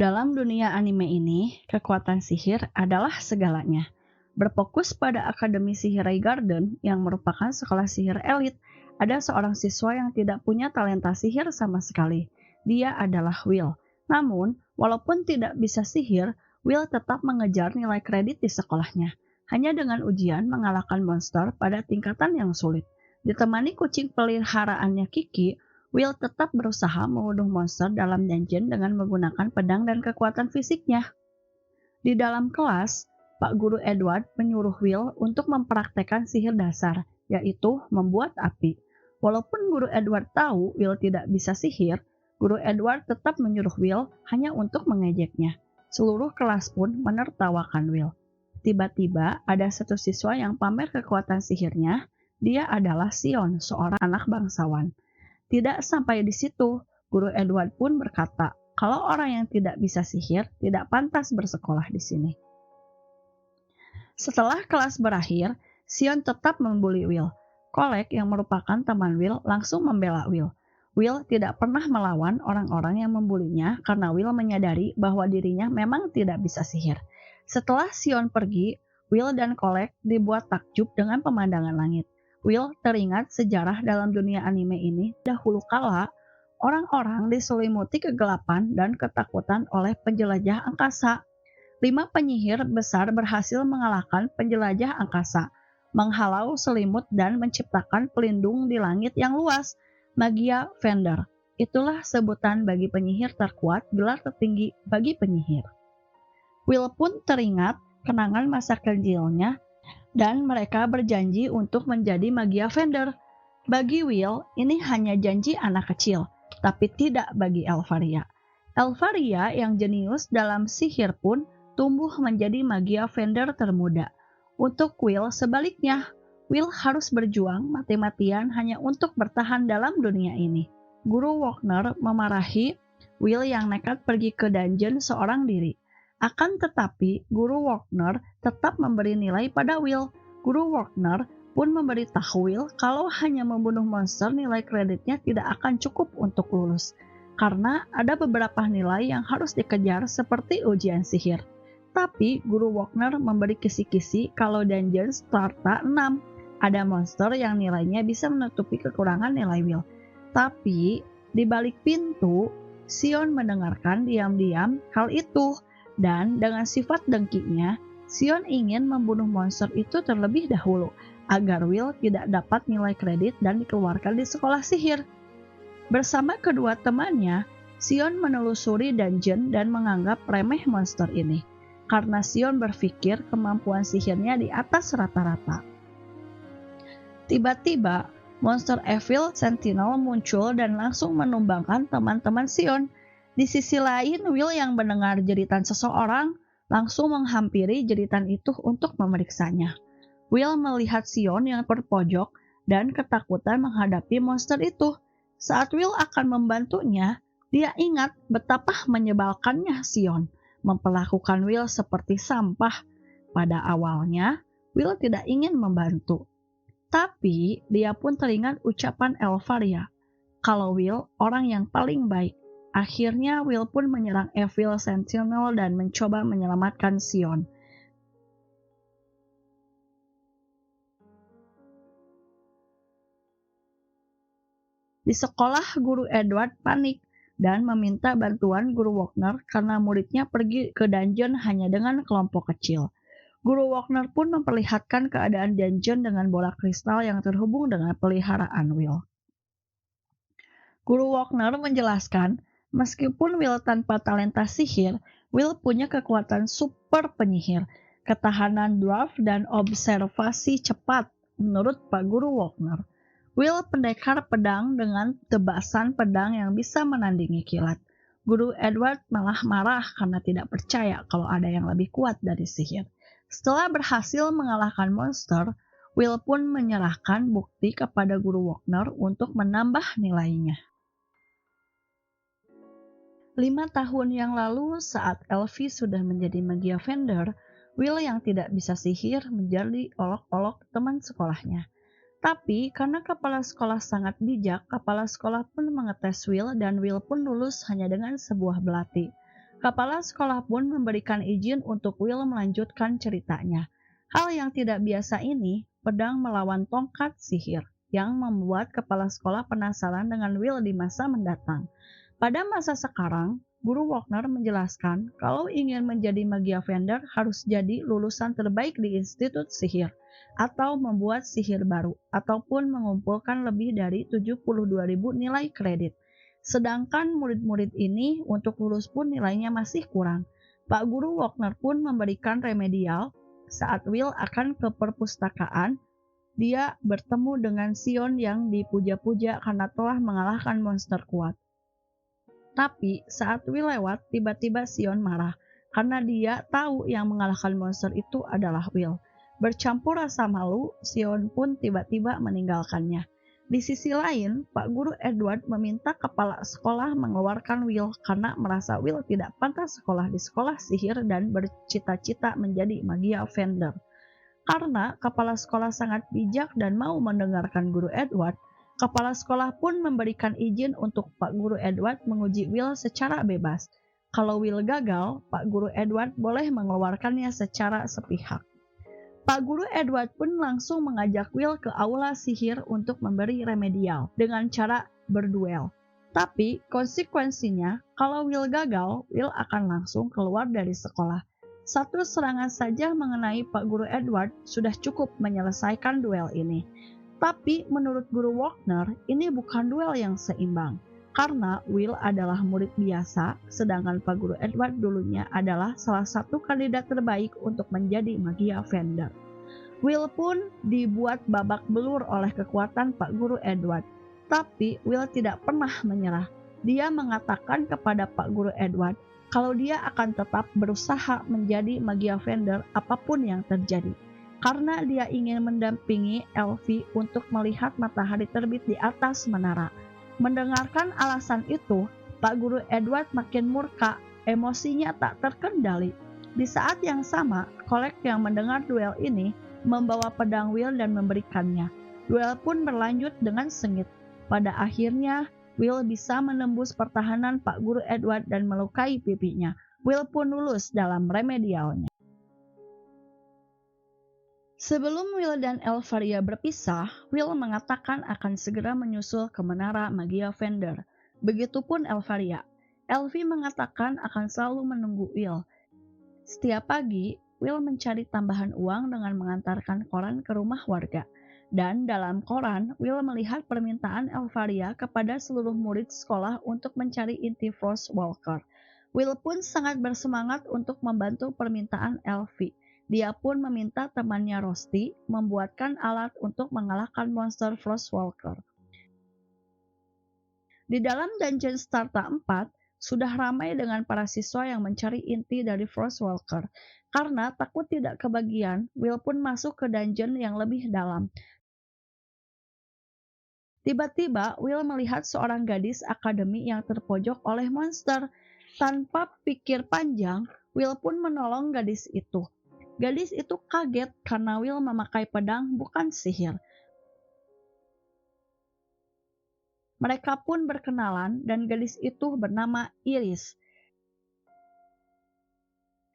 Dalam dunia anime ini, kekuatan sihir adalah segalanya. Berfokus pada Akademi Sihir Ray Garden yang merupakan sekolah sihir elit, ada seorang siswa yang tidak punya talenta sihir sama sekali. Dia adalah Will. Namun, walaupun tidak bisa sihir, Will tetap mengejar nilai kredit di sekolahnya. Hanya dengan ujian mengalahkan monster pada tingkatan yang sulit. Ditemani kucing peliharaannya Kiki, Will tetap berusaha membunuh monster dalam dungeon dengan menggunakan pedang dan kekuatan fisiknya. Di dalam kelas, Pak Guru Edward menyuruh Will untuk mempraktekkan sihir dasar, yaitu membuat api. Walaupun Guru Edward tahu Will tidak bisa sihir, Guru Edward tetap menyuruh Will hanya untuk mengejeknya. Seluruh kelas pun menertawakan Will. Tiba-tiba ada satu siswa yang pamer kekuatan sihirnya. Dia adalah Sion, seorang anak bangsawan. Tidak sampai di situ, Guru Edward pun berkata, kalau orang yang tidak bisa sihir tidak pantas bersekolah di sini. Setelah kelas berakhir, Sion tetap membuli Will. Kolek yang merupakan teman Will langsung membela Will. Will tidak pernah melawan orang-orang yang membulinya karena Will menyadari bahwa dirinya memang tidak bisa sihir. Setelah Sion pergi, Will dan Kolek dibuat takjub dengan pemandangan langit. Will teringat sejarah dalam dunia anime ini. Dahulu kala, orang-orang diselimuti kegelapan dan ketakutan oleh penjelajah angkasa. 5 penyihir besar berhasil mengalahkan penjelajah angkasa, menghalau selimut dan menciptakan pelindung di langit yang luas, Magia Fender. Itulah sebutan bagi penyihir terkuat, gelar tertinggi bagi penyihir. Will pun teringat kenangan masa kecilnya, dan mereka berjanji untuk menjadi Magia Fender. Bagi Will, ini hanya janji anak kecil, tapi tidak bagi Elvaria. Elvaria yang jenius dalam sihir pun tumbuh menjadi Magia Fender termuda. Untuk Will sebaliknya, Will harus berjuang mati-matian hanya untuk bertahan dalam dunia ini. Guru Wagner memarahi Will yang nekat pergi ke dungeon seorang diri. Akan tetapi, Guru Wagner tetap memberi nilai pada Will. Guru Wagner pun memberitahu Will kalau hanya membunuh monster nilai kreditnya tidak akan cukup untuk lulus, karena ada beberapa nilai yang harus dikejar seperti ujian sihir. Tapi Guru Wagner memberi kisi-kisi kalau dungeon starta 6. Ada monster yang nilainya bisa menutupi kekurangan nilai Will. Tapi di balik pintu, Sion mendengarkan diam-diam hal itu. Dan dengan sifat dengkinya, Sion ingin membunuh monster itu terlebih dahulu, agar Will tidak dapat nilai kredit dan dikeluarkan di sekolah sihir. Bersama kedua temannya, Sion menelusuri dungeon dan menganggap remeh monster ini, karena Sion berpikir kemampuan sihirnya di atas rata-rata. Tiba-tiba, monster Evil Sentinel muncul dan langsung menumbangkan teman-teman Sion. Di sisi lain, Will yang mendengar jeritan seseorang langsung menghampiri jeritan itu untuk memeriksanya. Will melihat Sion yang terpojok dan ketakutan menghadapi monster itu. Saat Will akan membantunya, dia ingat betapa menyebalkannya Sion memperlakukan Will seperti sampah. Pada awalnya, Will tidak ingin membantu. Tapi dia pun teringat ucapan Elvaria, kalau Will orang yang paling baik. Akhirnya Will pun menyerang Evil Sentinel dan mencoba menyelamatkan Sion. Di sekolah, Guru Edward panik dan meminta bantuan Guru Wagner karena muridnya pergi ke dungeon hanya dengan kelompok kecil. Guru Wagner pun memperlihatkan keadaan dungeon dengan bola kristal yang terhubung dengan peliharaan Will. Guru Wagner menjelaskan, meskipun Will tanpa talenta sihir, Will punya kekuatan super penyihir, ketahanan dwarf, dan observasi cepat, menurut Pak Guru Wagner. Will pendekar pedang dengan tebasan pedang yang bisa menandingi kilat. Guru Edward malah marah karena tidak percaya kalau ada yang lebih kuat dari sihir. Setelah berhasil mengalahkan monster, Will pun menyerahkan bukti kepada Guru Wagner untuk menambah nilainya. 5 tahun yang lalu, saat Elvi sudah menjadi Magia Fender, Will yang tidak bisa sihir menjadi olok-olok teman sekolahnya. Tapi karena kepala sekolah sangat bijak, kepala sekolah pun mengetes Will dan Will pun lulus hanya dengan sebuah belati. Kepala sekolah pun memberikan izin untuk Will melanjutkan ceritanya. Hal yang tidak biasa ini, pedang melawan tongkat sihir, yang membuat kepala sekolah penasaran dengan Will di masa mendatang. Pada masa sekarang, Guru Wagner menjelaskan kalau ingin menjadi Magia Vendor harus jadi lulusan terbaik di Institut Sihir, atau membuat sihir baru, ataupun mengumpulkan lebih dari 72.000 nilai kredit. Sedangkan murid-murid ini untuk lulus pun nilainya masih kurang. Pak Guru Wagner pun memberikan remedial saat Will akan ke perpustakaan. Dia bertemu dengan Sion yang dipuja-puja karena telah mengalahkan monster kuat. Tapi saat Will lewat, tiba-tiba Sion marah karena dia tahu yang mengalahkan monster itu adalah Will. Bercampur rasa malu, Sion pun tiba-tiba meninggalkannya. Di sisi lain, Pak Guru Edward meminta kepala sekolah mengeluarkan Will karena merasa Will tidak pantas sekolah di sekolah sihir dan bercita-cita menjadi Magia Vendor. Karena kepala sekolah sangat bijak dan mau mendengarkan Guru Edward, kepala sekolah pun memberikan izin untuk Pak Guru Edward menguji Will secara bebas. Kalau Will gagal, Pak Guru Edward boleh mengeluarkannya secara sepihak. Pak Guru Edward pun langsung mengajak Will ke aula sihir untuk memberi remedial dengan cara berduel. Tapi konsekuensinya, kalau Will gagal, Will akan langsung keluar dari sekolah. Satu serangan saja mengenai Pak Guru Edward sudah cukup menyelesaikan duel ini. Tapi menurut Guru Wagner, ini bukan duel yang seimbang. Karena Will adalah murid biasa, sedangkan Pak Guru Edward dulunya adalah salah satu kandidat terbaik untuk menjadi Magia Vendor. Will pun dibuat babak belur oleh kekuatan Pak Guru Edward. Tapi Will tidak pernah menyerah. Dia mengatakan kepada Pak Guru Edward kalau dia akan tetap berusaha menjadi Magia Vendor apapun yang terjadi. Karena dia ingin mendampingi Elfie untuk melihat matahari terbit di atas menara. Mendengarkan alasan itu, Pak Guru Edward makin murka, emosinya tak terkendali. Di saat yang sama, Kolek yang mendengar duel ini membawa pedang Will dan memberikannya. Duel pun berlanjut dengan sengit. Pada akhirnya, Will bisa menembus pertahanan Pak Guru Edward dan melukai pipinya. Will pun lulus dalam remedialnya. Sebelum Will dan Elfaria berpisah, Will mengatakan akan segera menyusul ke menara Magia Vendor. Begitupun Elfaria. Elfie mengatakan akan selalu menunggu Will. Setiap pagi, Will mencari tambahan uang dengan mengantarkan koran ke rumah warga. Dan dalam koran, Will melihat permintaan Elfaria kepada seluruh murid sekolah untuk mencari inti Frost Walker. Will pun sangat bersemangat untuk membantu permintaan Elfie. Dia pun meminta temannya Rusty membuatkan alat untuk mengalahkan monster Frostwalker. Di dalam dungeon Starta 4, sudah ramai dengan para siswa yang mencari inti dari Frostwalker. Karena takut tidak kebagian, Will pun masuk ke dungeon yang lebih dalam. Tiba-tiba, Will melihat seorang gadis akademi yang terpojok oleh monster. Tanpa pikir panjang, Will pun menolong gadis itu. Gadis itu kaget karena Will memakai pedang bukan sihir. Mereka pun berkenalan dan gadis itu bernama Iris.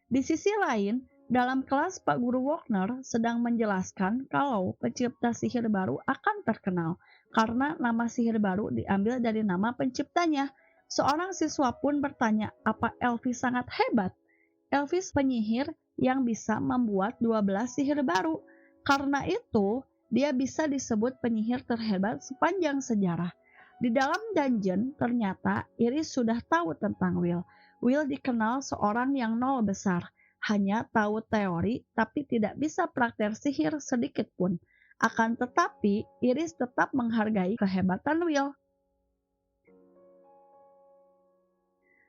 Di sisi lain, dalam kelas Pak Guru Wagner sedang menjelaskan kalau pencipta sihir baru akan terkenal karena nama sihir baru diambil dari nama penciptanya. Seorang siswa pun bertanya apa Elfie sangat hebat. Elfie penyihir yang bisa membuat 12 sihir baru. Karena itu, dia bisa disebut penyihir terhebat sepanjang sejarah. Di dalam dungeon, ternyata Iris sudah tahu tentang Will. Will dikenal seorang yang nol besar, hanya tahu teori tapi tidak bisa praktek sihir sedikit pun. Akan tetapi, Iris tetap menghargai kehebatan Will.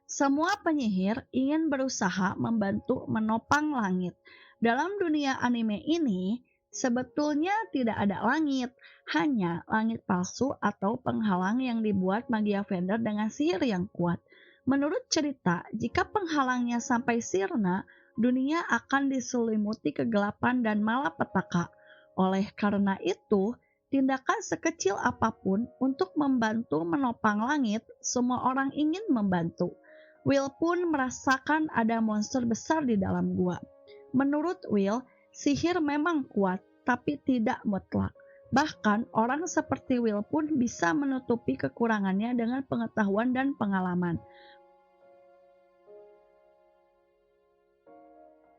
Semua penyihir ingin berusaha membantu menopang langit. Dalam dunia anime ini, sebetulnya tidak ada langit, hanya langit palsu atau penghalang yang dibuat Magia Vendor dengan sihir yang kuat. Menurut cerita, jika penghalangnya sampai sirna, dunia akan diselimuti kegelapan dan malapetaka. Oleh karena itu, tindakan sekecil apapun untuk membantu menopang langit, semua orang ingin membantu. Will pun merasakan ada monster besar di dalam gua. Menurut Will, sihir memang kuat, tapi tidak mutlak. Bahkan orang seperti Will pun bisa menutupi kekurangannya dengan pengetahuan dan pengalaman.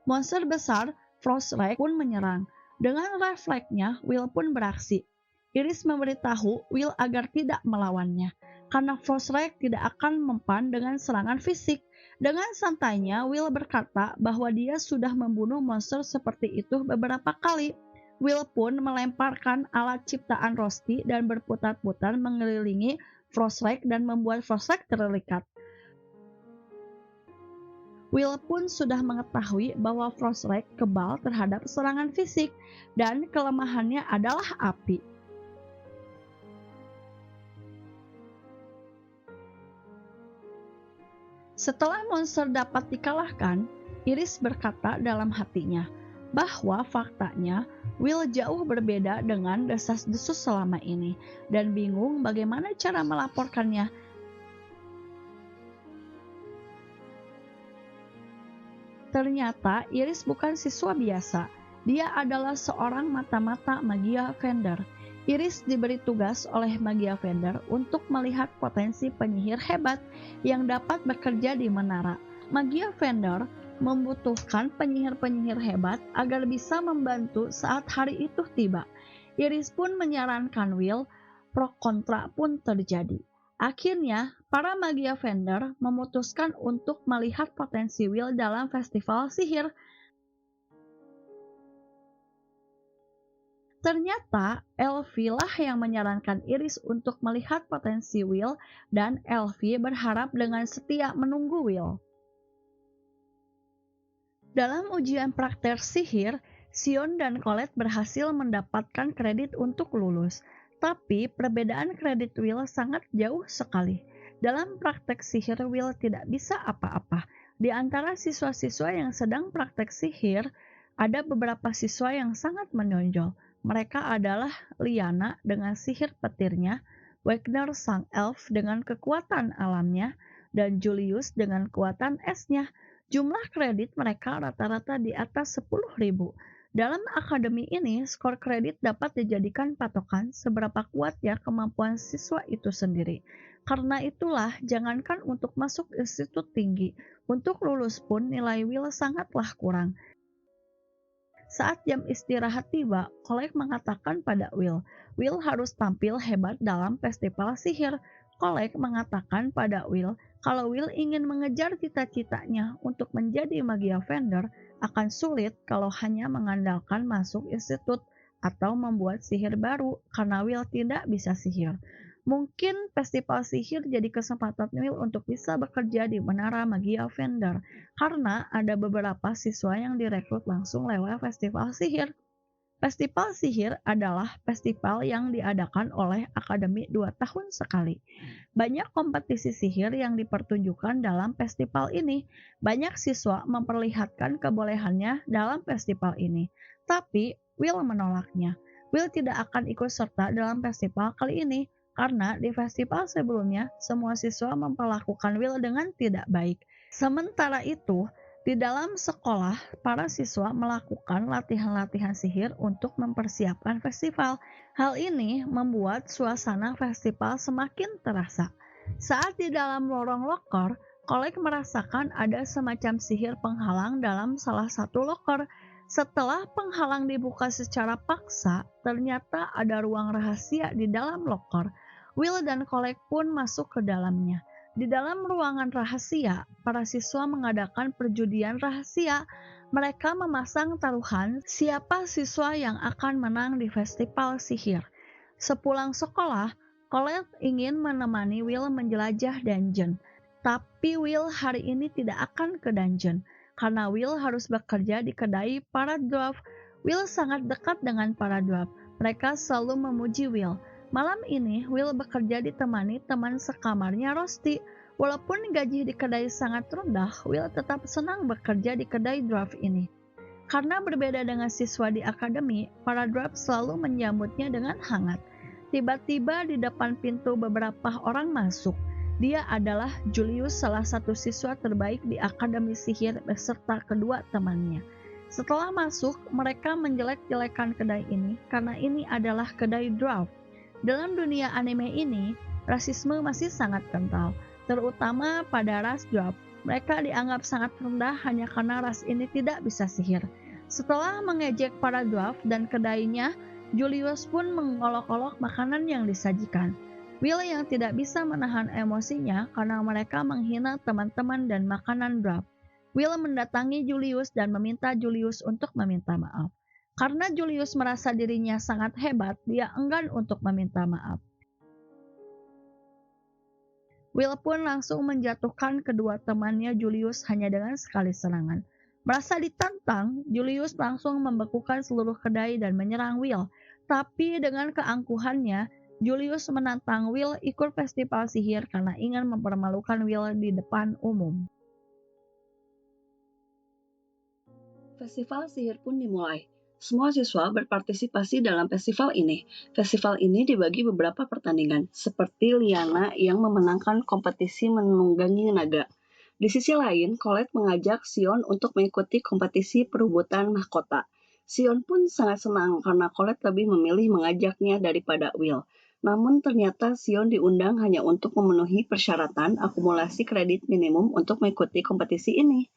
Monster besar, Frostwraith pun menyerang. Dengan refleksnya, Will pun beraksi. Iris memberitahu Will agar tidak melawannya, karena Frostwraith tidak akan mempan dengan serangan fisik. Dengan santainya, Will berkata bahwa dia sudah membunuh monster seperti itu beberapa kali. Will pun melemparkan alat ciptaan Rosti dan berputar-putar mengelilingi Frostwraith dan membuat Frostwraith terlikat. Will pun sudah mengetahui bahwa Frostwraith kebal terhadap serangan fisik dan kelemahannya adalah api. Setelah monster dapat dikalahkan, Iris berkata dalam hatinya bahwa faktanya Will jauh berbeda dengan desas-desus selama ini dan bingung bagaimana cara melaporkannya. Ternyata Iris bukan siswa biasa. Dia adalah seorang mata-mata Magia Vendor. Iris diberi tugas oleh Magia Vendor untuk melihat potensi penyihir hebat yang dapat bekerja di menara. Magia Vendor membutuhkan penyihir-penyihir hebat agar bisa membantu saat hari itu tiba. Iris pun menyarankan Will, pro kontra pun terjadi. Akhirnya, para Magia Vendor memutuskan untuk melihat potensi Will dalam festival sihir. Ternyata, Elfie lah yang menyarankan Iris untuk melihat potensi Will dan Elfie berharap dengan setia menunggu Will. Dalam ujian praktek sihir, Sion dan Colette berhasil mendapatkan kredit untuk lulus, tapi perbedaan kredit Will sangat jauh sekali. Dalam praktek sihir, Will tidak bisa apa-apa. Di antara siswa-siswa yang sedang praktek sihir, ada beberapa siswa yang sangat menonjol. Mereka adalah Liana dengan sihir petirnya, Wagner sang elf dengan kekuatan alamnya, dan Julius dengan kekuatan esnya. Jumlah kredit mereka rata-rata di atas 10.000. Dalam akademi ini, skor kredit dapat dijadikan patokan seberapa kuatnya kemampuan siswa itu sendiri. Karena itulah, jangankan untuk masuk institut tinggi, untuk lulus pun nilai Will sangatlah kurang. Saat jam istirahat tiba, Colette mengatakan pada Will harus tampil hebat dalam festival sihir. Colette mengatakan pada Will kalau Will ingin mengejar cita-citanya untuk menjadi Magia Vendor akan sulit kalau hanya mengandalkan masuk institut atau membuat sihir baru karena Will tidak bisa sihir. Mungkin festival sihir jadi kesempatan Will untuk bisa bekerja di Menara Magia Vendor karena ada beberapa siswa yang direkrut langsung lewat festival sihir. Festival sihir adalah festival yang diadakan oleh Akademi 2 tahun sekali. Banyak kompetisi sihir yang dipertunjukkan dalam festival ini. Banyak siswa memperlihatkan kebolehannya dalam festival ini. Tapi Will menolaknya. Will tidak akan ikut serta dalam festival kali ini karena di festival sebelumnya semua siswa memperlakukan Will dengan tidak baik. Sementara itu, di dalam sekolah, para siswa melakukan latihan-latihan sihir untuk mempersiapkan festival. Hal ini membuat suasana festival semakin terasa. Saat di dalam lorong loker, Colette merasakan ada semacam sihir penghalang dalam salah satu loker. Setelah penghalang dibuka secara paksa, ternyata ada ruang rahasia di dalam loker. Will dan Colette pun masuk ke dalamnya. Di dalam ruangan rahasia, para siswa mengadakan perjudian rahasia. Mereka memasang taruhan siapa siswa yang akan menang di festival sihir. Sepulang sekolah, Colette ingin menemani Will menjelajah dungeon. Tapi Will hari ini tidak akan ke dungeon, karena Will harus bekerja di kedai para dwarf. Will sangat dekat dengan para dwarf. Mereka selalu memuji Will. Malam ini, Will bekerja ditemani teman sekamarnya Rosti. Walaupun gaji di kedai sangat rendah, Will tetap senang bekerja di kedai dwarf ini. Karena berbeda dengan siswa di akademi, para dwarf selalu menyambutnya dengan hangat. Tiba-tiba di depan pintu beberapa orang masuk. Dia adalah Julius, salah satu siswa terbaik di Akademi Sihir beserta kedua temannya. Setelah masuk, mereka menjelek-jelekan kedai ini karena ini adalah kedai dwarf. Dalam dunia anime ini, rasisme masih sangat kental, terutama pada ras dwarf. Mereka dianggap sangat rendah hanya karena ras ini tidak bisa sihir. Setelah mengejek para dwarf dan kedainya, Julius pun mengolok-olok makanan yang disajikan. Will yang tidak bisa menahan emosinya karena mereka menghina teman-teman dan makanan dwarf. Will mendatangi Julius dan meminta Julius untuk meminta maaf. Karena Julius merasa dirinya sangat hebat, dia enggan untuk meminta maaf. Will pun langsung menjatuhkan kedua temannya Julius hanya dengan sekali serangan. Merasa ditantang, Julius langsung membekukan seluruh kedai dan menyerang Will. Tapi dengan keangkuhannya, Julius menantang Will ikut festival sihir karena ingin mempermalukan Will di depan umum. Festival sihir pun dimulai. Semua siswa berpartisipasi dalam festival ini. Festival ini dibagi beberapa pertandingan, seperti Liana yang memenangkan kompetisi menunggangi naga. Di sisi lain, Colette mengajak Sion untuk mengikuti kompetisi perebutan mahkota. Sion pun sangat senang karena Colette lebih memilih mengajaknya daripada Will. Namun ternyata Sion diundang hanya untuk memenuhi persyaratan akumulasi kredit minimum untuk mengikuti kompetisi ini.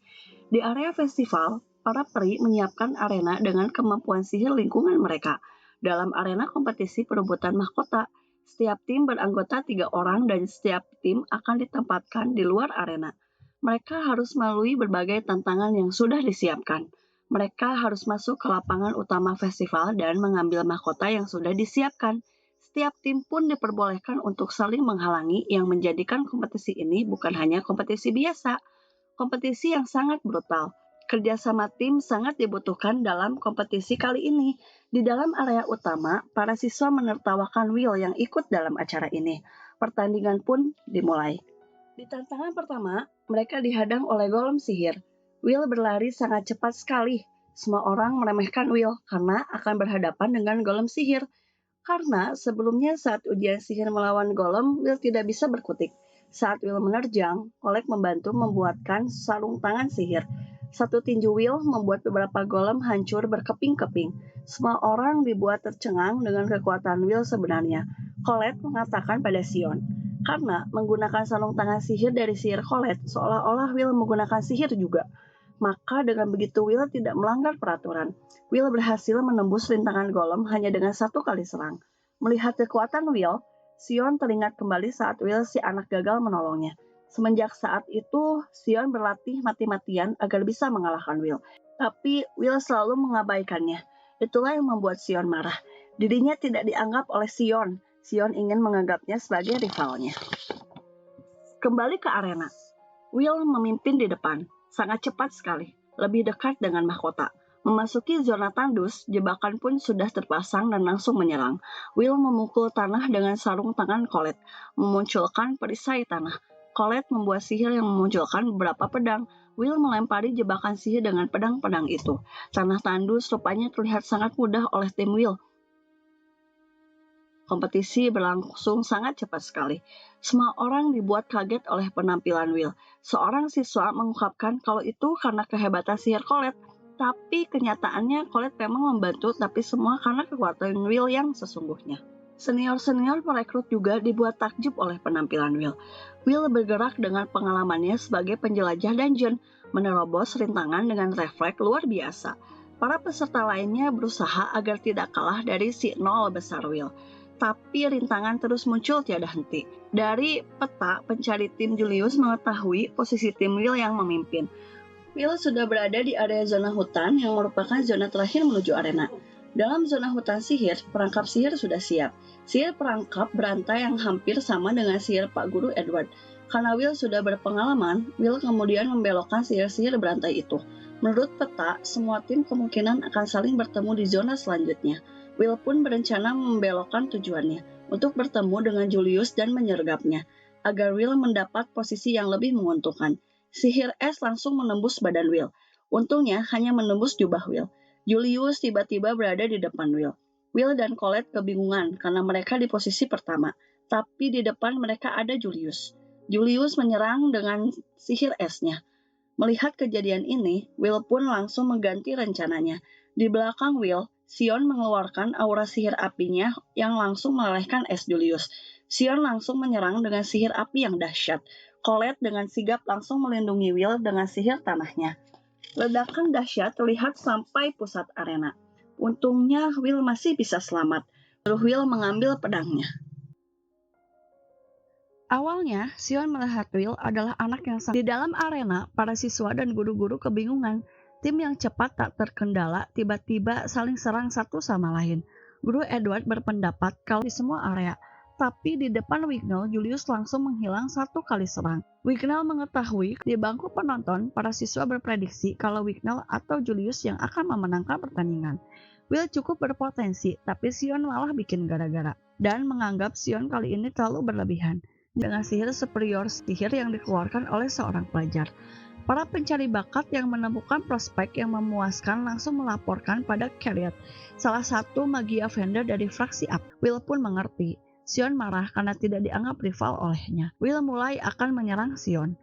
Di area festival, para peri menyiapkan arena dengan kemampuan sihir lingkungan mereka. Dalam arena kompetisi perebutan mahkota, setiap tim beranggota 3 orang dan setiap tim akan ditempatkan di luar arena. Mereka harus melalui berbagai tantangan yang sudah disiapkan. Mereka harus masuk ke lapangan utama festival dan mengambil mahkota yang sudah disiapkan. Setiap tim pun diperbolehkan untuk saling menghalangi yang menjadikan kompetisi ini bukan hanya kompetisi biasa, kompetisi yang sangat brutal. Kerjasama tim sangat dibutuhkan dalam kompetisi kali ini. Di dalam area utama, para siswa menertawakan Will yang ikut dalam acara ini. Pertandingan pun dimulai. Di tantangan pertama, mereka dihadang oleh golem sihir. Will berlari sangat cepat sekali. Semua orang meremehkan Will karena akan berhadapan dengan golem sihir. Karena sebelumnya saat ujian sihir melawan golem, Will tidak bisa berkutik. Saat Will menerjang, Colette membantu membuatkan sarung tangan sihir. Satu tinju Will membuat beberapa golem hancur berkeping-keping. Semua orang dibuat tercengang dengan kekuatan Will sebenarnya. Colette mengatakan pada Sion, karena menggunakan sarung tangan sihir dari sihir Colette, seolah-olah Will menggunakan sihir juga. Maka dengan begitu Will tidak melanggar peraturan. Will berhasil menembus rintangan golem hanya dengan 1 kali serang. Melihat kekuatan Will, Sion teringat kembali saat Will si anak gagal menolongnya. Semenjak saat itu, Sion berlatih mati-matian agar bisa mengalahkan Will. Tapi Will selalu mengabaikannya. Itulah yang membuat Sion marah. Dirinya tidak dianggap oleh Sion. Sion ingin menganggapnya sebagai rivalnya. Kembali ke arena. Will memimpin di depan. Sangat cepat sekali. Lebih dekat dengan mahkota. Memasuki zona tandus, jebakan pun sudah terpasang dan langsung menyerang. Will memukul tanah dengan sarung tangan Colette, memunculkan perisai tanah. Colette membuat sihir yang memunculkan beberapa pedang. Will melempari jebakan sihir dengan pedang-pedang itu. Tanah tandus rupanya terlihat sangat mudah oleh tim Will. Kompetisi berlangsung sangat cepat sekali. Semua orang dibuat kaget oleh penampilan Will. Seorang siswa mengungkapkan kalau itu karena kehebatan sihir Colette. Tapi kenyataannya Colette memang membantu, tapi semua karena kekuatan Will yang sesungguhnya. Senior-senior perekrut juga dibuat takjub oleh penampilan Will. Will bergerak dengan pengalamannya sebagai penjelajah dungeon, menerobos rintangan dengan refleks luar biasa. Para peserta lainnya berusaha agar tidak kalah dari si nol besar Will. Tapi rintangan terus muncul tiada henti. Dari peta, pencari tim Julius mengetahui posisi tim Will yang memimpin. Will sudah berada di area zona hutan yang merupakan zona terakhir menuju arena. Dalam zona hutan sihir, perangkap sihir sudah siap. Sihir perangkap berantai yang hampir sama dengan sihir Pak Guru Edward. Karena Will sudah berpengalaman, Will kemudian membelokkan sihir-sihir berantai itu. Menurut peta, semua tim kemungkinan akan saling bertemu di zona selanjutnya. Will pun berencana membelokkan tujuannya untuk bertemu dengan Julius dan menyergapnya, agar Will mendapat posisi yang lebih menguntungkan. Sihir es langsung menembus badan Will. Untungnya hanya menembus jubah Will. Julius tiba-tiba berada di depan Will. Will dan Colette kebingungan karena mereka di posisi pertama, tapi di depan mereka ada Julius. Julius menyerang dengan sihir esnya. Melihat kejadian ini, Will pun langsung mengganti rencananya. Di belakang Will, Sion mengeluarkan aura sihir apinya yang langsung melelehkan es Julius. Sion langsung menyerang dengan sihir api yang dahsyat. Colette dengan sigap langsung melindungi Will dengan sihir tanahnya. Ledakan dahsyat terlihat sampai pusat arena. Untungnya Will masih bisa selamat. Lalu Will mengambil pedangnya. Awalnya, Sion melihat Will adalah anak yang sangat. Di dalam arena, para siswa dan guru-guru kebingungan. Tim yang cepat tak terkendala tiba-tiba saling serang satu sama lain. Guru Edward berpendapat kalau di semua area, tapi di depan Wignall, Julius langsung menghilang satu kali serang. Wignall mengetahui di bangku penonton, para siswa berprediksi kalau Wignall atau Julius yang akan memenangkan pertandingan. Will cukup berpotensi, tapi Sion malah bikin gara-gara, dan menganggap Sion kali ini terlalu berlebihan dengan sihir superior sihir yang dikeluarkan oleh seorang pelajar. Para pencari bakat yang menemukan prospek yang memuaskan langsung melaporkan pada Carriot, salah satu magia vendor dari fraksi Up. Will pun mengerti. Sion marah karena tidak dianggap rival olehnya. Will mulai akan menyerang Sion.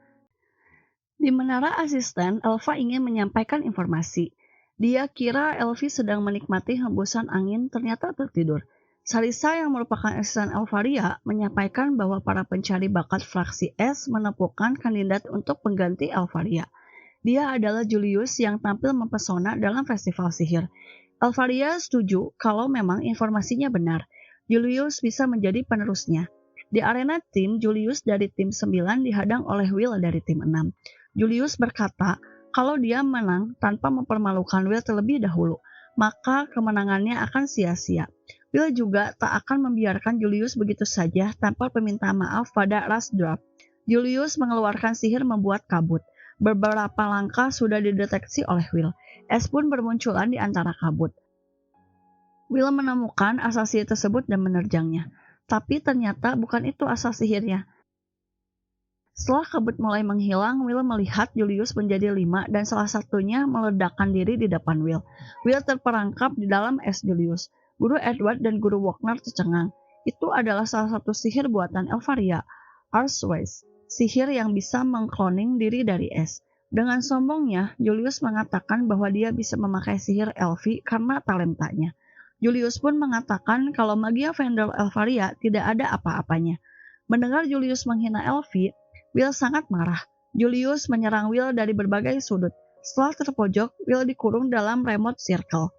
Di menara asisten, Elva ingin menyampaikan informasi. Dia kira Elvi sedang menikmati hembusan angin, ternyata tertidur. Sarisa yang merupakan asisten Elvaria menyampaikan bahwa para pencari bakat fraksi S menemukan kandidat untuk pengganti Elvaria. Dia adalah Julius yang tampil mempesona dalam festival sihir. Elvaria setuju kalau memang informasinya benar. Julius bisa menjadi penerusnya. Di arena tim, Julius dari tim 9 dihadang oleh Will dari tim 6. Julius berkata kalau dia menang tanpa mempermalukan Will terlebih dahulu, maka kemenangannya akan sia-sia. Will juga tak akan membiarkan Julius begitu saja tanpa meminta maaf pada Rasdorf. Julius mengeluarkan sihir membuat kabut. Beberapa langkah sudah dideteksi oleh Will. Es pun bermunculan di antara kabut. Will menemukan asal sihir tersebut dan menerjangnya. Tapi ternyata bukan itu asal sihirnya. Setelah kabut mulai menghilang, Will melihat Julius menjadi 5 dan salah satunya meledakkan diri di depan Will. Will terperangkap di dalam es Julius. Guru Edward dan Guru Wagner tercengang. Itu adalah salah satu sihir buatan Elvaria, Arswes, sihir yang bisa mengkloning diri dari es. Dengan sombongnya, Julius mengatakan bahwa dia bisa memakai sihir Elvi karena talentanya. Julius pun mengatakan kalau magia vendor Elvaria tidak ada apa-apanya. Mendengar Julius menghina Elvi, Will sangat marah. Julius menyerang Will dari berbagai sudut. Setelah terpojok, Will dikurung dalam remote circle.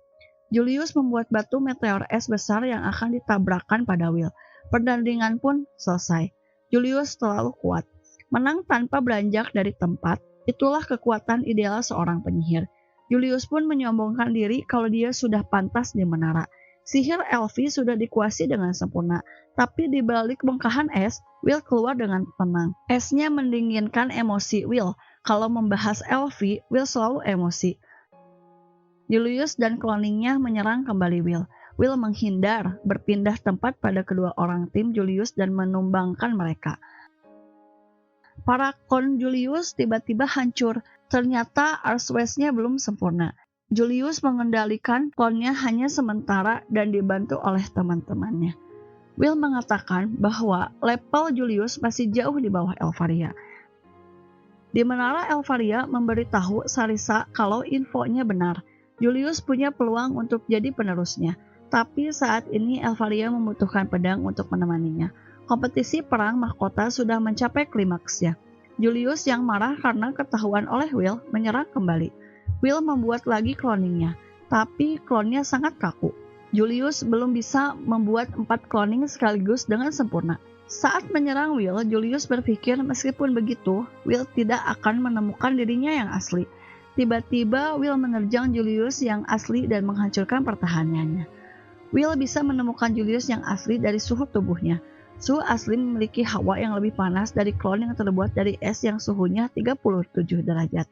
Julius membuat batu meteor es besar yang akan ditabrakkan pada Will. Pertandingan pun selesai. Julius terlalu kuat. Menang tanpa beranjak dari tempat, itulah kekuatan ideal seorang penyihir. Julius pun menyombongkan diri kalau dia sudah pantas di menara. Sihir Elvi sudah dikuasai dengan sempurna, tapi di balik bongkahan es, Will keluar dengan tenang. Esnya mendinginkan emosi Will. Kalau membahas Elvi, Will selalu emosi. Julius dan cloningnya menyerang kembali Will. Will menghindar, berpindah tempat pada kedua orang tim Julius dan menumbangkan mereka. Para klon Julius tiba-tiba hancur. Ternyata Arswes-nya belum sempurna. Julius mengendalikan klonnya hanya sementara dan dibantu oleh teman-temannya. Will mengatakan bahwa level Julius masih jauh di bawah Elvaria. Di menara Elvaria memberitahu Sarisa kalau infonya benar. Julius punya peluang untuk jadi penerusnya, tapi saat ini Elvaria membutuhkan pedang untuk menemaninya. Kompetisi perang mahkota sudah mencapai klimaksnya. Julius yang marah karena ketahuan oleh Will menyerang kembali. Will membuat lagi cloningnya, tapi klonnya sangat kaku. Julius belum bisa membuat 4 cloning sekaligus dengan sempurna. Saat menyerang Will, Julius berpikir meskipun begitu, Will tidak akan menemukan dirinya yang asli. Tiba-tiba Will menerjang Julius yang asli dan menghancurkan pertahanannya. Will bisa menemukan Julius yang asli dari suhu tubuhnya. Suhu asli memiliki hawa yang lebih panas dari klon yang terbuat dari es yang suhunya 37 derajat.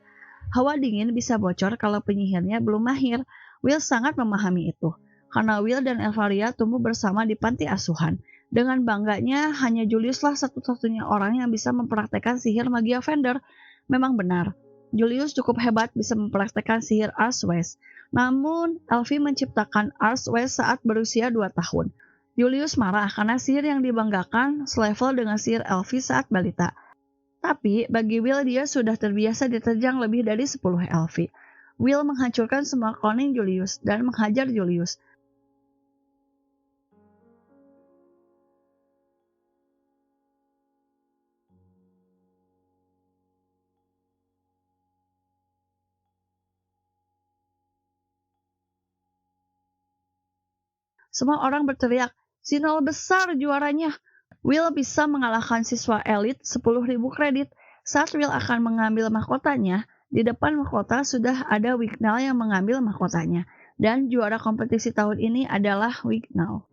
Hawa dingin bisa bocor kalau penyihirnya belum mahir. Will sangat memahami itu, karena Will dan Elvaria tumbuh bersama di panti asuhan. Dengan bangganya, hanya Juliuslah satu-satunya orang yang bisa mempraktekkan sihir magia vendor. Memang benar, Julius cukup hebat bisa mempraktekkan sihir Arswes. Namun, Elvi menciptakan Arswes saat berusia 2 tahun. Julius marah karena sihir yang dibanggakan selevel dengan sihir Elvi saat balita. Tapi bagi Will dia sudah terbiasa diterjang lebih dari 10 LV. Will menghancurkan semua cloning Julius dan menghajar Julius. Semua orang berteriak, "Sinol besar juaranya!" Will bisa mengalahkan siswa elit 10.000 kredit. Saat Will akan mengambil mahkotanya, di depan mahkota sudah ada Wignall yang mengambil mahkotanya. Dan juara kompetisi tahun ini adalah Wignall.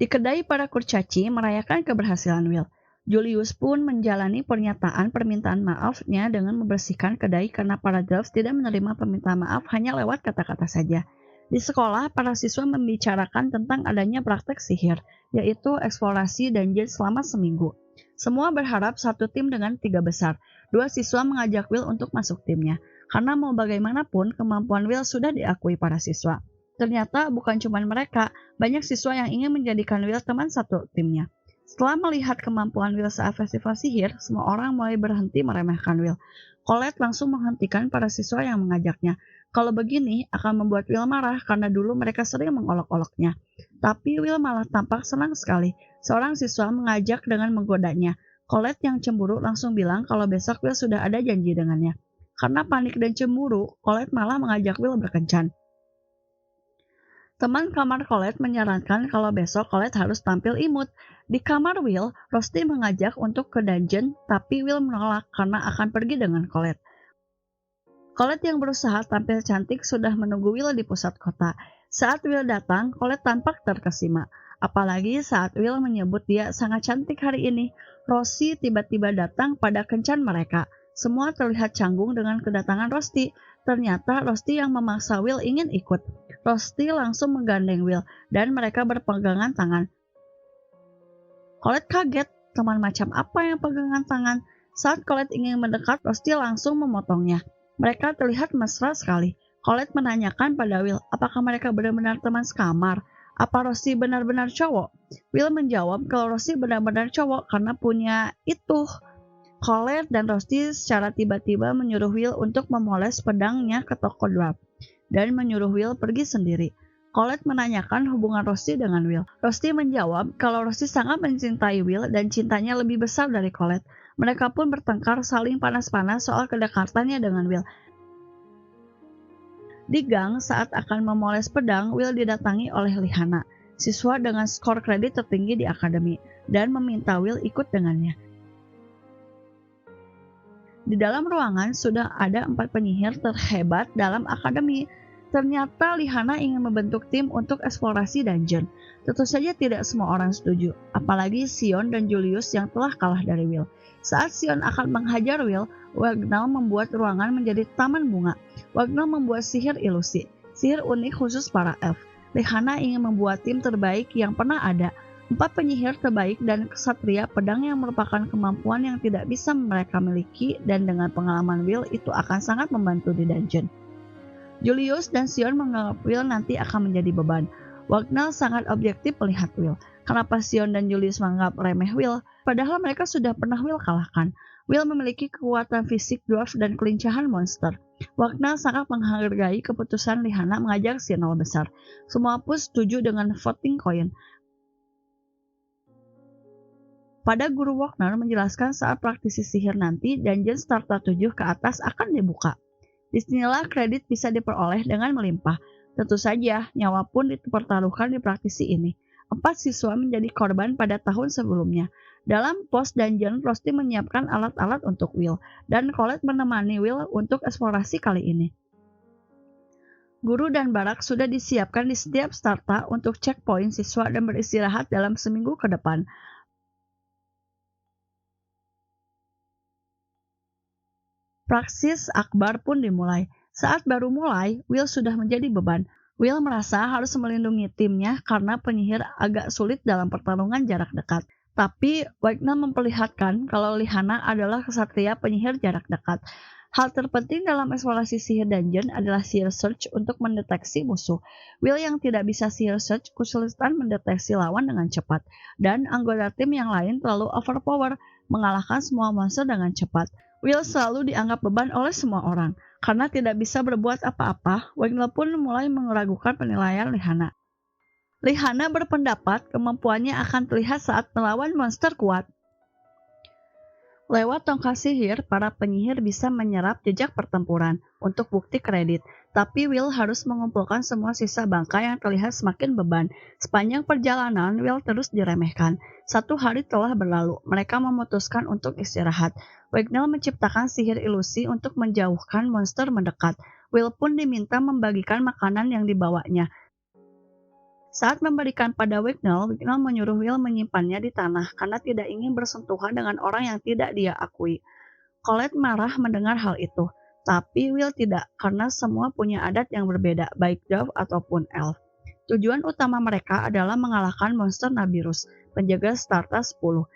Di kedai para kurcaci merayakan keberhasilan Will. Julius pun menjalani pernyataan permintaan maafnya dengan membersihkan kedai karena para Delves tidak menerima permintaan maaf hanya lewat kata-kata saja. Di sekolah, para siswa membicarakan tentang adanya praktek sihir, yaitu eksplorasi dungeon selama seminggu. Semua berharap satu tim dengan 3 besar. 2 siswa mengajak Will untuk masuk timnya, karena mau bagaimanapun kemampuan Will sudah diakui para siswa. Ternyata bukan cuma mereka, banyak siswa yang ingin menjadikan Will teman satu timnya. Setelah melihat kemampuan Will saat festival sihir, semua orang mulai berhenti meremehkan Will. Colette langsung menghentikan para siswa yang mengajaknya. Kalau begini akan membuat Will marah karena dulu mereka sering mengolok-oloknya. Tapi Will malah tampak senang sekali. Seorang siswa mengajak dengan menggodanya. Colette yang cemburu langsung bilang kalau besok Will sudah ada janji dengannya. Karena panik dan cemburu, Colette malah mengajak Will berkencan. Teman kamar Colette menyarankan kalau besok Colette harus tampil imut. Di kamar Will, Rusty mengajak untuk ke dungeon, tapi Will menolak karena akan pergi dengan Colette. Colette yang berusaha tampil cantik sudah menunggu Will di pusat kota. Saat Will datang, Colette tampak terkesima. Apalagi saat Will menyebut dia sangat cantik hari ini. Rosie tiba-tiba datang pada kencan mereka. Semua terlihat canggung dengan kedatangan Rusty. Ternyata Rusty yang memaksa Will ingin ikut. Rusty langsung menggandeng Will, dan mereka berpegangan tangan. Colette kaget, teman macam apa yang pegangan tangan? Saat Colette ingin mendekat, Rusty langsung memotongnya. Mereka terlihat mesra sekali. Colette menanyakan pada Will, apakah mereka benar-benar teman sekamar? Apa Rusty benar-benar cowok? Will menjawab kalau Rusty benar-benar cowok karena punya itu. Colette dan Rusty secara tiba-tiba menyuruh Will untuk memoles pedangnya ke toko dwarf dan menyuruh Will pergi sendiri. Colette menanyakan hubungan Rusty dengan Will. Rusty menjawab kalau Rusty sangat mencintai Will dan cintanya lebih besar dari Colette. Mereka pun bertengkar saling panas-panas soal kedekatannya dengan Will. Di gang, saat akan memoles pedang, Will didatangi oleh Lihana, siswa dengan skor kredit tertinggi di akademi, dan meminta Will ikut dengannya. Di dalam ruangan sudah ada 4 penyihir terhebat dalam akademi. Ternyata Lihana ingin membentuk tim untuk eksplorasi dungeon. Tentu saja tidak semua orang setuju, apalagi Sion dan Julius yang telah kalah dari Will. Saat Sion akan menghajar Will, Wignall membuat ruangan menjadi taman bunga. Wignall membuat sihir ilusi, sihir unik khusus para elf. Lihana ingin membuat tim terbaik yang pernah ada. 4 penyihir terbaik dan kesatria pedang yang merupakan kemampuan yang tidak bisa mereka miliki, dan dengan pengalaman Will itu akan sangat membantu di dungeon. Julius dan Sion menganggap Will nanti akan menjadi beban. Wignall sangat objektif melihat Will. Kenapa Sion dan Julius menganggap remeh Will? Padahal mereka sudah pernah Will kalahkan. Will memiliki kekuatan fisik dwarf dan kelincahan monster. Wignall sangat menghargai keputusan Lihana mengajak Sinol besar. Semua pun setuju dengan voting coin. Pada guru Wagner menjelaskan saat praktisi sihir nanti, dungeon starter 7 ke atas akan dibuka. Disinilah kredit bisa diperoleh dengan melimpah. Tentu saja, nyawa pun dipertaruhkan di praktisi ini. 4 siswa menjadi korban pada tahun sebelumnya. Dalam pos dungeon, Rusty menyiapkan alat-alat untuk Will, dan Colette menemani Will untuk eksplorasi kali ini. Guru dan barak sudah disiapkan di setiap starta untuk checkpoint siswa dan beristirahat dalam seminggu ke depan. Praksis akbar pun dimulai. Saat baru mulai, Will sudah menjadi beban. Will merasa harus melindungi timnya karena penyihir agak sulit dalam pertarungan jarak dekat. Tapi Wignall memperlihatkan kalau Lihana adalah kesatria penyihir jarak dekat. Hal terpenting dalam eksplorasi sihir dungeon adalah sihir search untuk mendeteksi musuh. Will yang tidak bisa sihir search kesulitan mendeteksi lawan dengan cepat, dan anggota tim yang lain terlalu overpower mengalahkan semua monster dengan cepat. Will selalu dianggap beban oleh semua orang. Karena tidak bisa berbuat apa-apa, Wagner pun mulai meragukan penilaian Lihana. Lihana berpendapat kemampuannya akan terlihat saat melawan monster kuat. Lewat tongkat sihir, para penyihir bisa menyerap jejak pertempuran untuk bukti kredit, tapi Will harus mengumpulkan semua sisa bangkai yang terlihat semakin beban. Sepanjang perjalanan, Will terus diremehkan. 1 hari telah berlalu, mereka memutuskan untuk istirahat. Wagner menciptakan sihir ilusi untuk menjauhkan monster mendekat. Will pun diminta membagikan makanan yang dibawanya. Saat memberikan pada Wagner menyuruh Will menyimpannya di tanah karena tidak ingin bersentuhan dengan orang yang tidak dia akui. Colette marah mendengar hal itu, tapi Will tidak karena semua punya adat yang berbeda, baik dwarf ataupun elf. Tujuan utama mereka adalah mengalahkan monster Nabirus, penjaga Starta 10.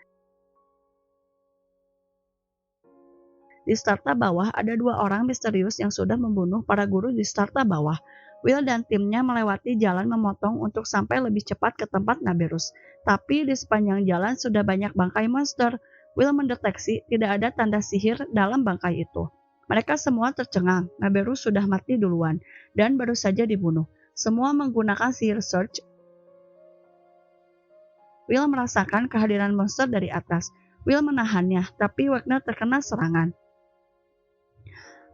Di Starta bawah ada 2 orang misterius yang sudah membunuh para guru di Starta bawah. Will dan timnya melewati jalan memotong untuk sampai lebih cepat ke tempat Nabirus. Tapi di sepanjang jalan sudah banyak bangkai monster. Will mendeteksi tidak ada tanda sihir dalam bangkai itu. Mereka semua tercengang, Nabirus sudah mati duluan dan baru saja dibunuh. Semua menggunakan sihir search. Will merasakan kehadiran monster dari atas. Will menahannya, tapi Wagner terkena serangan.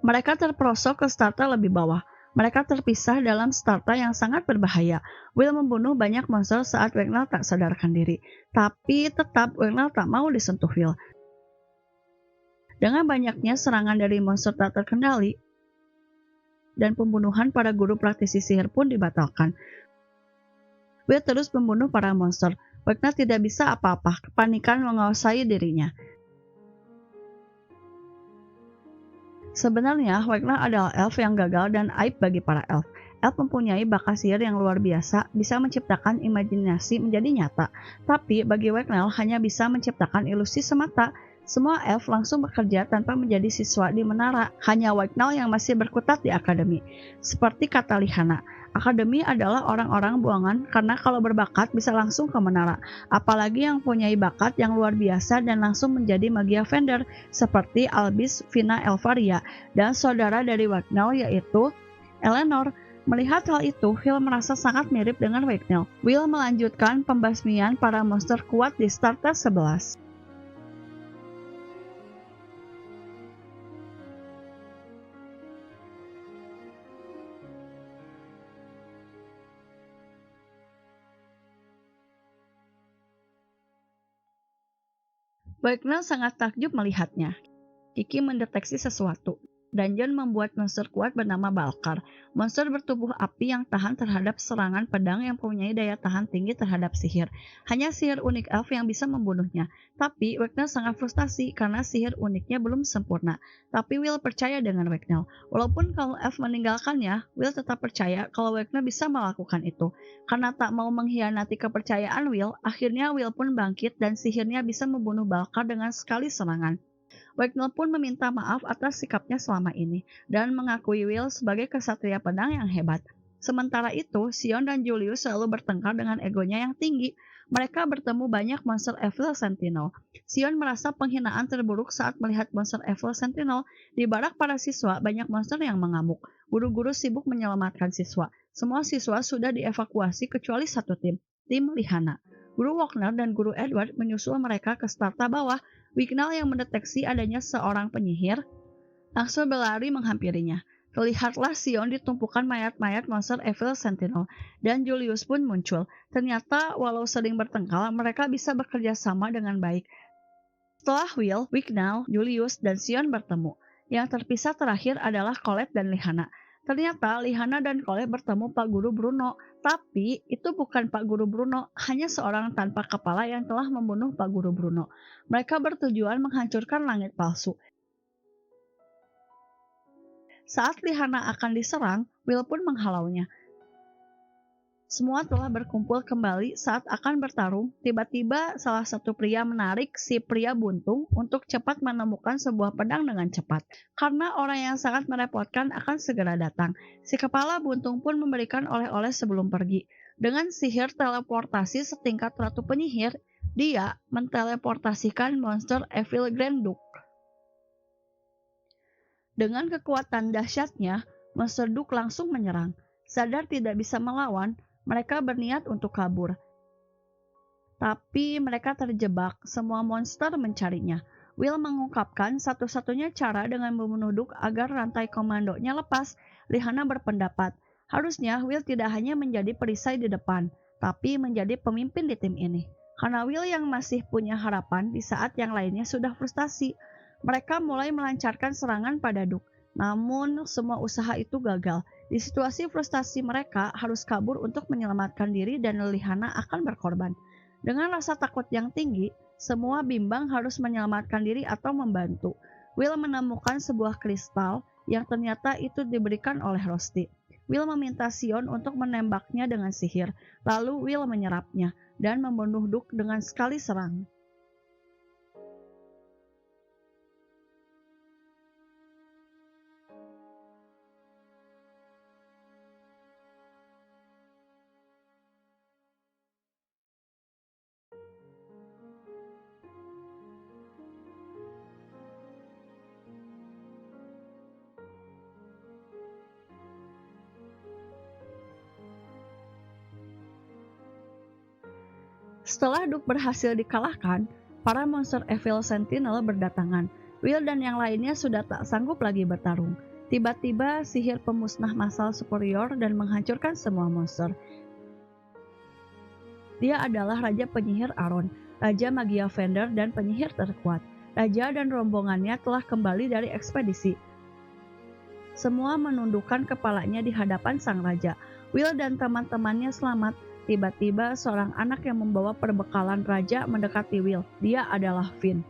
Mereka terperosok ke Starta lebih bawah. Mereka terpisah dalam Starta yang sangat berbahaya. Will membunuh banyak monster saat Wagner tak sadarkan diri. Tapi tetap Wagner tak mau disentuh Will. Dengan banyaknya serangan dari monster tak terkendali, dan pembunuhan para guru praktisi sihir pun dibatalkan. Will terus membunuh para monster. Wagner tidak bisa apa-apa, kepanikan menguasai dirinya. Sebenarnya, Wagner adalah elf yang gagal dan aib bagi para elf. Elf mempunyai bakat sihir yang luar biasa, bisa menciptakan imajinasi menjadi nyata. Tapi bagi Wagner hanya bisa menciptakan ilusi semata. Semua elf langsung bekerja tanpa menjadi siswa di menara. Hanya Wagner yang masih berkutat di akademi. Seperti kata Lihana, akademi adalah orang-orang buangan karena kalau berbakat bisa langsung ke menara. Apalagi yang punyai bakat yang luar biasa dan langsung menjadi magia vendor seperti Albus Vina Elvaria dan saudara dari Wagner yaitu Eleanor. Melihat hal itu, Will merasa sangat mirip dengan Wagner. Will melanjutkan pembasmian para monster kuat di Starta 11. Wagner sangat takjub melihatnya. Kiki mendeteksi sesuatu. Dungeon membuat monster kuat bernama Balkar. Monster bertubuh api yang tahan terhadap serangan pedang yang mempunyai daya tahan tinggi terhadap sihir. Hanya sihir unik elf yang bisa membunuhnya. Tapi Wagner sangat frustasi karena sihir uniknya belum sempurna. Tapi Will percaya dengan Wagner. Walaupun kalau elf meninggalkannya, Will tetap percaya kalau Wagner bisa melakukan itu. Karena tak mau mengkhianati kepercayaan Will, akhirnya Will pun bangkit dan sihirnya bisa membunuh Balkar dengan sekali serangan. Wagner pun meminta maaf atas sikapnya selama ini dan mengakui Will sebagai kesatria pedang yang hebat. Sementara itu, Sion dan Julius selalu bertengkar dengan egonya yang tinggi. Mereka bertemu banyak monster Evil Sentinel. Sion merasa penghinaan terburuk saat melihat monster Evil Sentinel. Di barak para siswa, banyak monster yang mengamuk. Guru-guru sibuk menyelamatkan siswa. Semua siswa sudah dievakuasi kecuali satu tim Lihana. Guru Wagner dan Guru Edward menyusul mereka ke Starta bawah. Wigner yang mendeteksi adanya seorang penyihir langsung berlari menghampirinya. Terlihatlah Sion ditumpukan mayat-mayat monster Evil Sentinel, dan Julius pun muncul. Ternyata walau sering bertengkar, mereka bisa bekerja sama dengan baik. Setelah Will, Wigner, Julius, dan Sion bertemu. Yang terpisah terakhir adalah Colette dan Lihana. Ternyata Lihana dan Colette bertemu Pak Guru Bruno, tapi itu bukan Pak Guru Bruno, hanya seorang tanpa kepala yang telah membunuh Pak Guru Bruno. Mereka bertujuan menghancurkan langit palsu. Saat Lihana akan diserang, Will pun menghalaunya. Semua telah berkumpul kembali saat akan bertarung. Tiba-tiba salah satu pria menarik si pria buntung untuk cepat menemukan sebuah pedang dengan cepat. Karena orang yang sangat merepotkan akan segera datang, si kepala buntung pun memberikan oleh-oleh sebelum pergi. Dengan sihir teleportasi setingkat ratu penyihir, dia menteleportasikan monster Evil Grand Duke. Dengan kekuatan dahsyatnya, monster Duke langsung menyerang. Sadar tidak bisa melawan, mereka berniat untuk kabur. Tapi mereka terjebak, semua monster mencarinya. Will mengungkapkan satu-satunya cara dengan membunuh Duke agar rantai komandonya lepas. Lihana berpendapat, harusnya Will tidak hanya menjadi perisai di depan, tapi menjadi pemimpin di tim ini. Karena Will yang masih punya harapan di saat yang lainnya sudah frustasi. Mereka mulai melancarkan serangan pada Duke. Namun, semua usaha itu gagal. Di situasi frustasi mereka harus kabur untuk menyelamatkan diri dan Lihana akan berkorban. Dengan rasa takut yang tinggi, semua bimbang harus menyelamatkan diri atau membantu. Will menemukan sebuah kristal yang ternyata itu diberikan oleh Rosti. Will meminta Sion untuk menembaknya dengan sihir. Lalu Will menyerapnya dan membunuh Duke dengan sekali serang. Setelah Duke berhasil dikalahkan, para monster Evil Sentinel berdatangan. Will dan yang lainnya sudah tak sanggup lagi bertarung. Tiba-tiba sihir pemusnah massal superior dan menghancurkan semua monster. Dia adalah Raja Penyihir Aron, Raja Magia Fender dan penyihir terkuat. Raja dan rombongannya telah kembali dari ekspedisi. Semua menundukkan kepalanya di hadapan sang raja. Will dan teman-temannya selamat. Tiba-tiba seorang anak yang membawa perbekalan raja mendekati Will. Dia adalah Finn.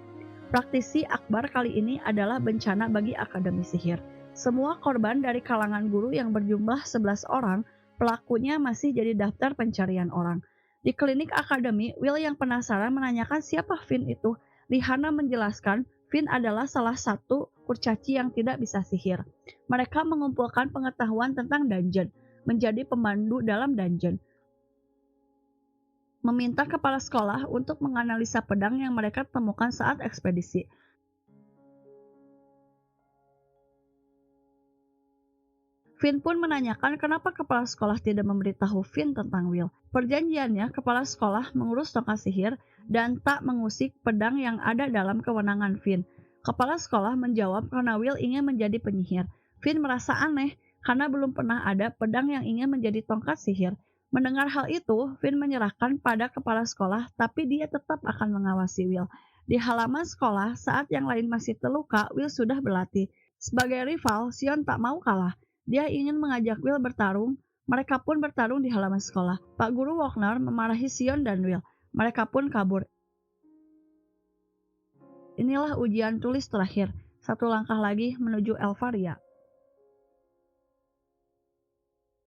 Praktisi akbar kali ini adalah bencana bagi Akademi Sihir. Semua korban dari kalangan guru yang berjumlah 11 orang, pelakunya masih jadi daftar pencarian orang. Di klinik akademi, Will yang penasaran menanyakan siapa Finn itu. Lihana menjelaskan Finn adalah salah satu kurcaci yang tidak bisa sihir. Mereka mengumpulkan pengetahuan tentang dungeon, menjadi pemandu dalam dungeon. Meminta kepala sekolah untuk menganalisa pedang yang mereka temukan saat ekspedisi. Finn pun menanyakan kenapa kepala sekolah tidak memberitahu Finn tentang Will. Perjanjiannya, kepala sekolah mengurus tongkat sihir dan tak mengusik pedang yang ada dalam kewenangan Finn. Kepala sekolah menjawab karena Will ingin menjadi penyihir. Finn merasa aneh karena belum pernah ada pedang yang ingin menjadi tongkat sihir. Mendengar hal itu, Finn menyerahkan pada kepala sekolah, tapi dia tetap akan mengawasi Will. Di halaman sekolah, saat yang lain masih terluka, Will sudah berlatih. Sebagai rival, Sion tak mau kalah. Dia ingin mengajak Will bertarung. Mereka pun bertarung di halaman sekolah. Pak Guru Wagner memarahi Sion dan Will. Mereka pun kabur. Inilah ujian tulis terakhir. Satu langkah lagi menuju Elvaria.